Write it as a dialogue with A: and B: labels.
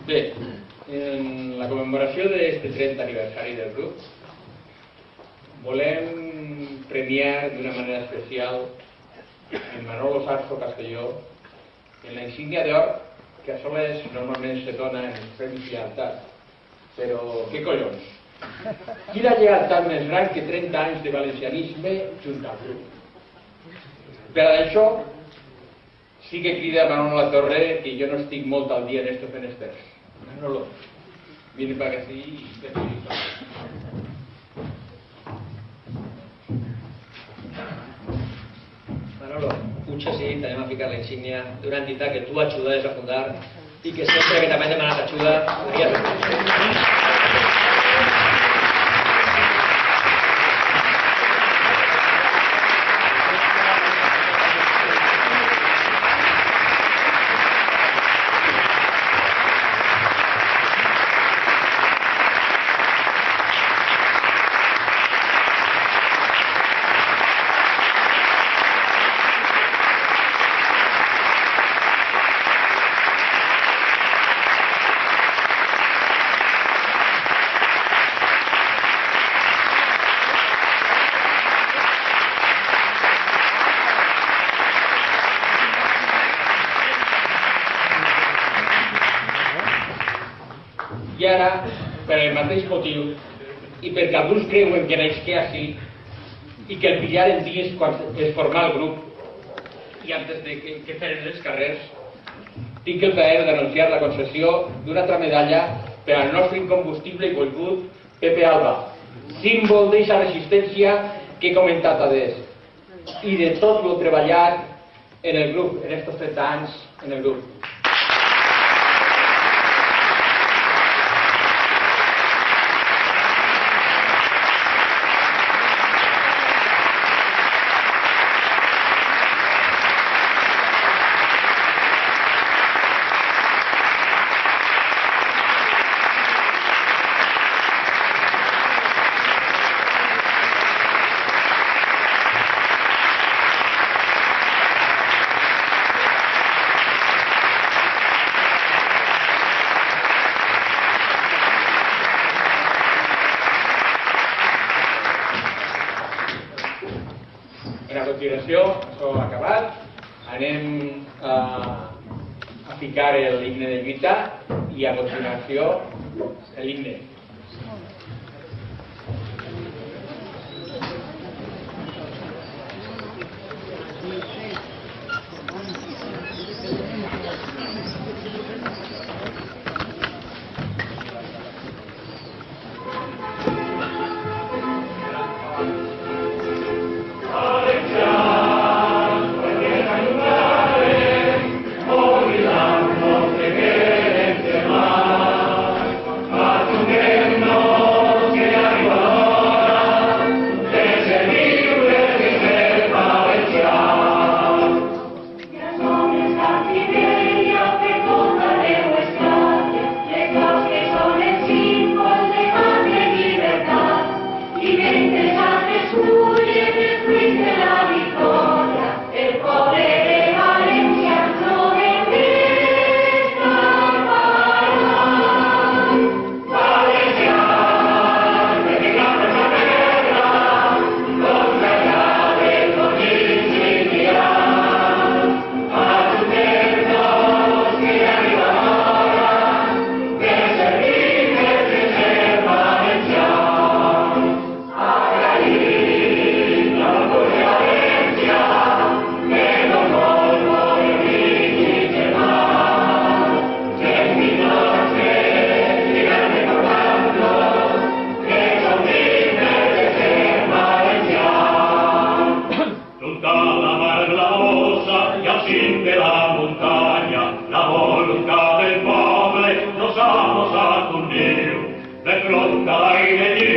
A: Bé, en la commemoració d'aquest 30 aniversari del grup volem premiar d'una manera especial en Manolo Sarso Castelló en la insígnia d'or que a soles normalment se dona en els premis lleialtat. Però què collons? Quina lleialtat més gran que 30 anys de valencianisme junt al grup? Per això sí que crida Manolo La Torre que jo no estic molt al dia en estos menesters. Manolo, vine para que sí y te felicito.
B: Manolo, puja sí, anem a ficar la insígnia d'una entitat que tu ajudes a fundar i que sempre que t'hem demanat ajuda havies de fer.
A: I ara, per el mateix motiu, i perquè alguns creuen que naixé així i que el pillaren dins quan es formà el grup i antes de que feren els carrers, tinc el plaer d'anunciar la concessió d'una altra medalla per al nostre incombustible i volgut Pepe Alba, símbol d'eixa resistència que he comentat adés i de tot lo treballat en el grup, en estos 30 anys en el grup. A continuació, això ha acabat, anem a ficar l'himne de lluita i a continuació l'himne.
C: Vamos a tundir, de fronda y de